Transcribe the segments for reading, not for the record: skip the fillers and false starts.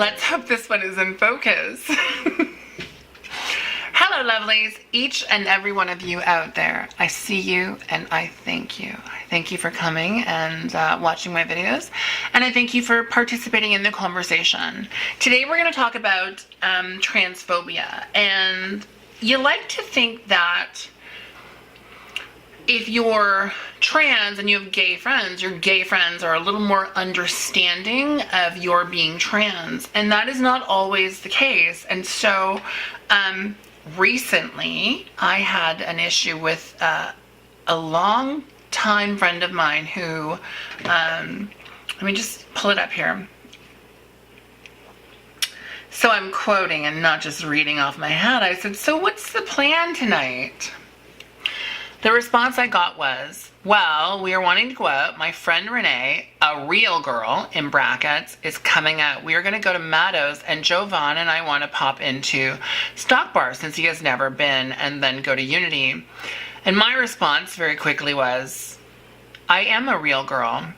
Let's hope this one is in focus. Hello, lovelies. Each and every one of you out there. I see you and I thank you. I thank you for coming and watching my videos. And I thank you for participating in the conversation. Today we're going to talk about transphobia. And you like to think that if you're trans and you have gay friends, your gay friends are a little more understanding of your being trans. And that is not always the case. And so recently I had an issue with a long time friend of mine who, let me just pull it up here. So I'm quoting and not just reading off my head. I said, so what's the plan tonight? The response I got was, well, we are wanting to go out. My friend Renee, a real girl, in brackets, is coming out. We are going to go to Maddo's, and Jovan and I want to pop into Stock Bar since he has never been, and then go to Unity. And my response very quickly was, I am a real girl,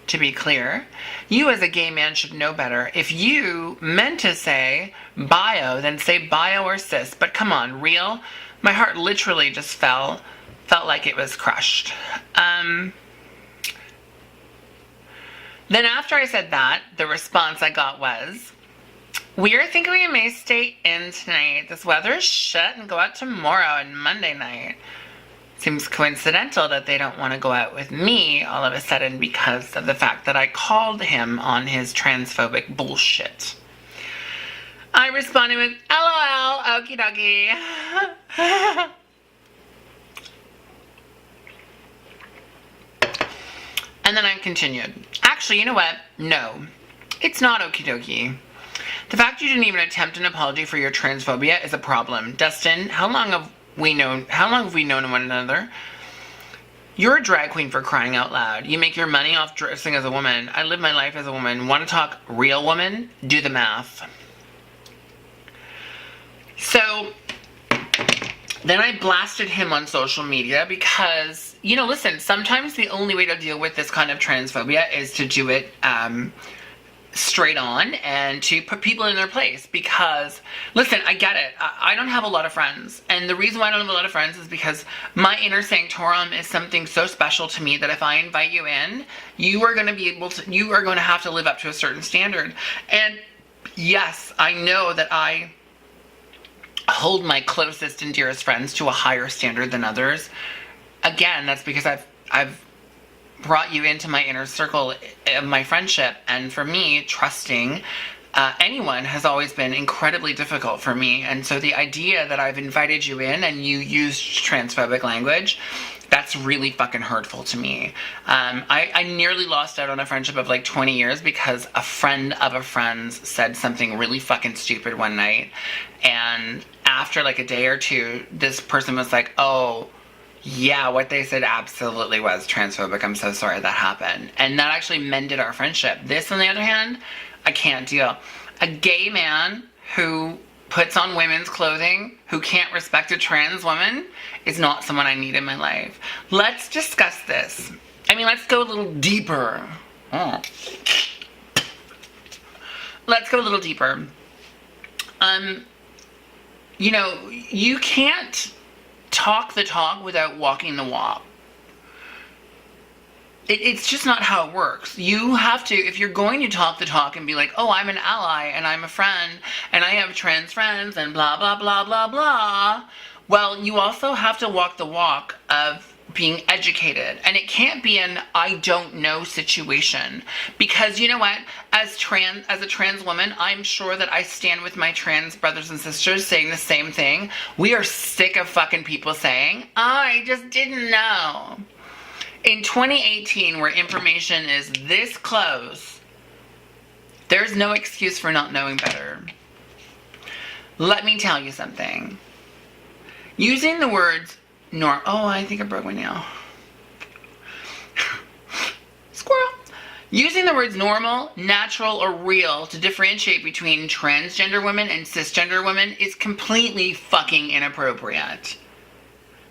to be clear. You as a gay man should know better. If you meant to say bio, then say bio or cis. But come on, real? My heart literally just felt like it was crushed. Then after I said that, the response I got was, we are thinking we may stay in tonight. This weather is shit and go out tomorrow and Monday night. Seems coincidental that they don't want to go out with me all of a sudden because of the fact that I called him on his transphobic bullshit. I responded with, LOL, okie dokie. And then I continued. Actually, you know what? No, it's not okie dokie. The fact you didn't even attempt an apology for your transphobia is a problem. Dustin, how long have we known one another? You're a drag queen, for crying out loud. You make your money off dressing as a woman. I live my life as a woman. Want to talk real woman? Do the math. So then I blasted him on social media because, you know, listen, sometimes the only way to deal with this kind of transphobia is to do it straight on and to put people in their place. Because, listen, I get it. I don't have a lot of friends. And the reason why I don't have a lot of friends is because my inner sanctorum is something so special to me that if I invite you in, you are going to have to live up to a certain standard. And yes, I know that I hold my closest and dearest friends to a higher standard than others. Again, that's because I've brought you into my inner circle of my friendship, and for me, trusting anyone has always been incredibly difficult for me. And so the idea that I've invited you in and you used transphobic language, that's really fucking hurtful to me. I nearly lost out on a friendship of like 20 years because a friend of a friend's said something really fucking stupid one night. And after like a day or two, this person was like, oh, yeah, what they said absolutely was transphobic. I'm so sorry that happened. And that actually mended our friendship. This, on the other hand, I can't deal. A gay man who puts on women's clothing, who can't respect a trans woman, is not someone I need in my life. Let's discuss this. I mean, let's go a little deeper. Let's go a little deeper. You know, you can't talk the talk without walking the walk. It's just not how it works. You have to, if you're going to talk the talk and be like, oh, I'm an ally and I'm a friend and I have trans friends and blah, blah, blah, blah, blah. Well, you also have to walk the walk of being educated. And it can't be an I don't know situation. Because you know what? As a trans woman, I'm sure that I stand with my trans brothers and sisters saying the same thing. We are sick of fucking people saying, I just didn't know. In 2018, where information is this close, there's no excuse for not knowing better. Let me tell you something. Using the words oh, I think I broke my nail. Squirrel. Using the words normal, natural, or real to differentiate between transgender women and cisgender women is completely fucking inappropriate.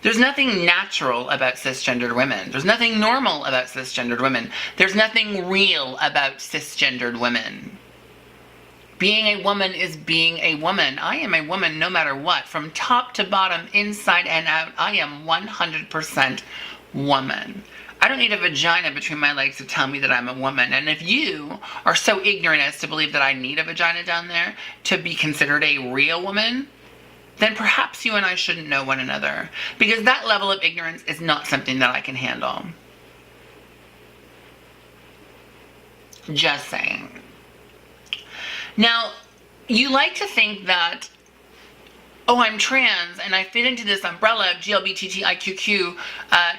There's nothing natural about cisgendered women. There's nothing normal about cisgendered women. There's nothing real about cisgendered women. Being a woman is being a woman. I am a woman no matter what. From top to bottom, inside and out, I am 100% woman. I don't need a vagina between my legs to tell me that I'm a woman. And if you are so ignorant as to believe that I need a vagina down there to be considered a real woman, then perhaps you and I shouldn't know one another. Because that level of ignorance is not something that I can handle. Just saying. Now, you like to think that, oh, I'm trans and I fit into this umbrella of GLBTTIQQ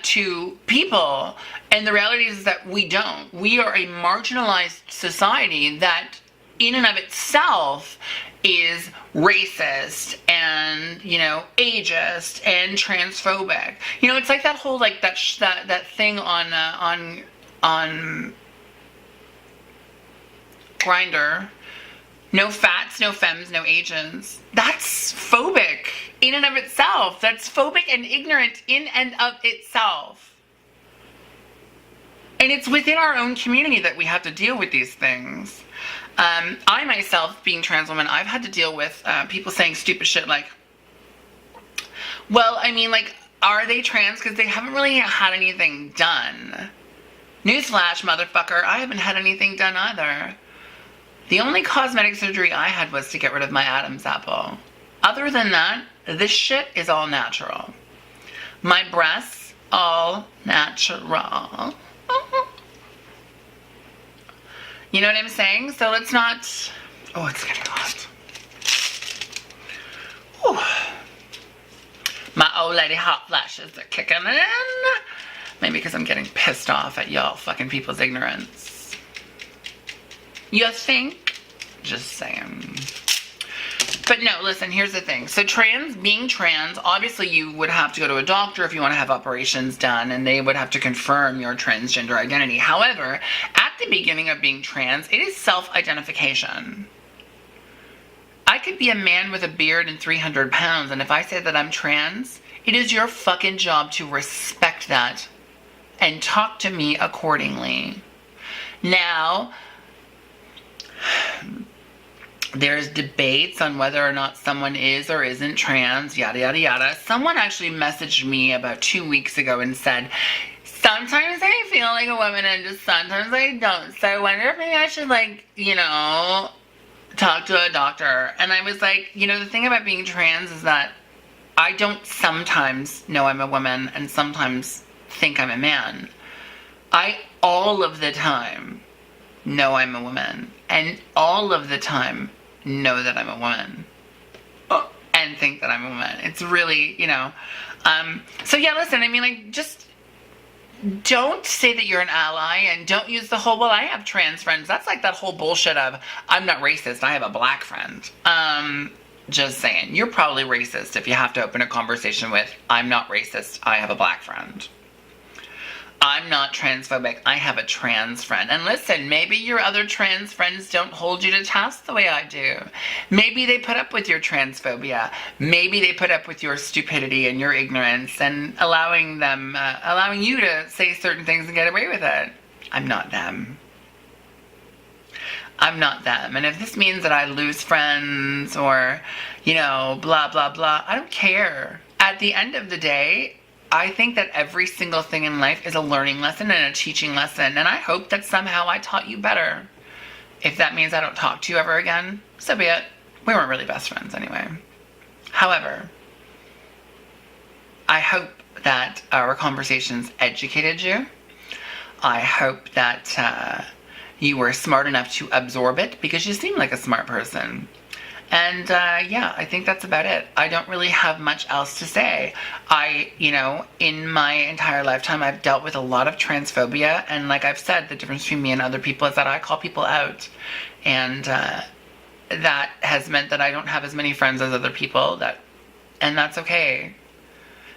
to people. And the reality is that we don't. We are a marginalized society that in and of itself is racist and, you know, ageist and transphobic. You know, it's like that whole, like, that thing on Grindr. No fats, no femmes, no Asians. That's phobic in and of itself. That's phobic and ignorant in and of itself. And it's within our own community that we have to deal with these things. I myself, being trans woman, I've had to deal with people saying stupid shit like, well, I mean, like, are they trans? Because they haven't really had anything done. Newsflash, motherfucker, I haven't had anything done either. The only cosmetic surgery I had was to get rid of my Adam's apple. Other than that, this shit is all natural. My breasts, all natural. You know what I'm saying? So let's not... Oh, it's getting hot. Whew. My old lady hot flashes are kicking in. Maybe because I'm getting pissed off at y'all fucking people's ignorance. You think? Just saying. But no, listen, here's the thing. So being trans, obviously you would have to go to a doctor if you want to have operations done, and they would have to confirm your transgender identity. However, at the beginning of being trans, it is self-identification. I could be a man with a beard and 300 pounds, and if I say that I'm trans, it is your fucking job to respect that and talk to me accordingly. Now, there's debates on whether or not someone is or isn't trans, yada, yada, yada. Someone actually messaged me about 2 weeks ago and said, sometimes I feel like a woman and just sometimes I don't. So I wonder if maybe I should, like, you know, talk to a doctor. And I was like, you know, the thing about being trans is that I don't sometimes know I'm a woman and sometimes think I'm a man. I all of the time know I'm a woman, and all of the time know that I'm a woman, and think that I'm a woman. It's really, you know, so yeah, listen, I mean, like, just don't say that you're an ally, and don't use the whole, well, I have trans friends. That's like that whole bullshit of, I'm not racist, I have a black friend. Just saying, you're probably racist if you have to open a conversation with, I'm not racist, I have a black friend. I'm not transphobic, I have a trans friend. And listen, maybe your other trans friends don't hold you to task the way I do. Maybe they put up with your transphobia. Maybe they put up with your stupidity and your ignorance and allowing you to say certain things and get away with it. I'm not them. I'm not them. And if this means that I lose friends or, you know, blah, blah, blah, I don't care. At the end of the day, I think that every single thing in life is a learning lesson and a teaching lesson, and I hope that somehow I taught you better. If that means I don't talk to you ever again, so be it. We weren't really best friends anyway. However, I hope that our conversations educated you. I hope that you were smart enough to absorb it, because you seem like a smart person. And yeah, I think that's about it. I don't really have much else to say. You know, in my entire lifetime, I've dealt with a lot of transphobia. And like I've said, the difference between me and other people is that I call people out. And that has meant that I don't have as many friends as other people. And that's okay.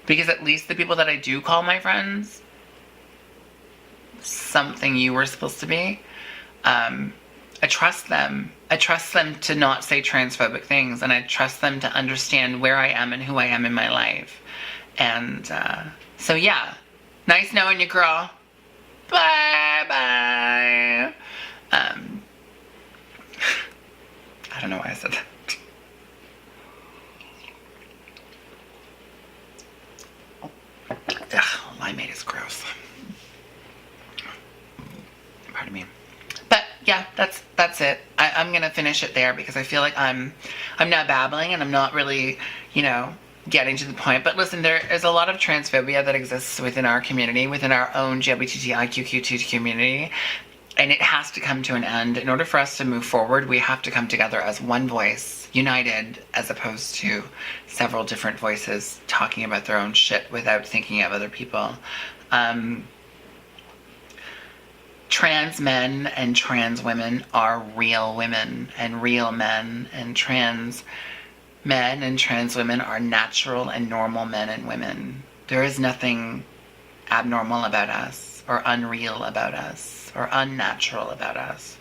Because at least the people that I do call my friends, something you were supposed to be, I trust them. I trust them to not say transphobic things, and I trust them to understand where I am and who I am in my life. And so yeah, nice knowing you, girl. Bye bye. I don't don't know why I said that. Ugh, limeade is gross. Pardon me. But yeah, that's it. I'm gonna finish it there because I feel like I'm now babbling and I'm not really, you know, getting to the point. But listen, there is a lot of transphobia that exists within our community, within our own LGBTIQQ2 community, and it has to come to an end. In order for us to move forward, we have to come together as one voice, united, as opposed to several different voices talking about their own shit without thinking of other people. Trans men and trans women are real women and real men, and trans men and trans women are natural and normal men and women. There is nothing abnormal about us, or unreal about us, or unnatural about us.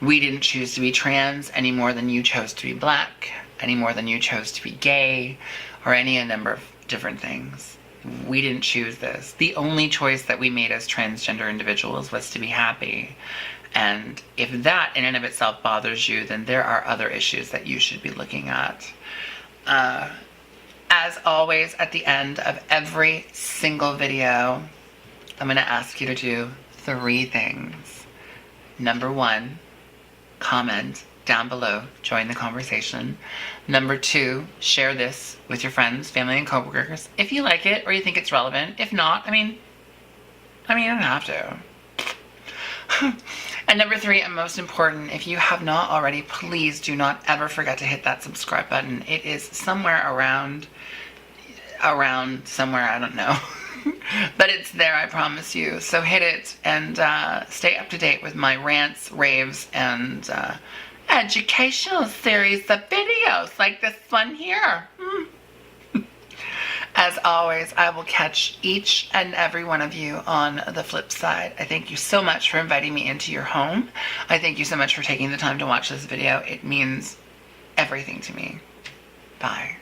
We didn't choose to be trans any more than you chose to be black, any more than you chose to be gay, or any number of different things. We didn't choose this. The only choice that we made as transgender individuals was to be happy. And if that in and of itself bothers you, then there are other issues that you should be looking at. As always, at the end of every single video, I'm going to ask you to do 3 things. Number 1, comment down below, join the conversation. Number 2, share this with your friends, family, and coworkers if you like it or you think it's relevant. If not, I mean, you don't have to. And number 3, and most important, if you have not already, please do not ever forget to hit that subscribe button. It is somewhere around somewhere, I don't know. But it's there, I promise you. So hit it and stay up to date with my rants, raves, and educational series of videos like this one here. As always, I will catch each and every one of you on the flip side. I thank you so much for inviting me into your home. I thank you so much for taking the time to watch this video. It means everything to me. Bye.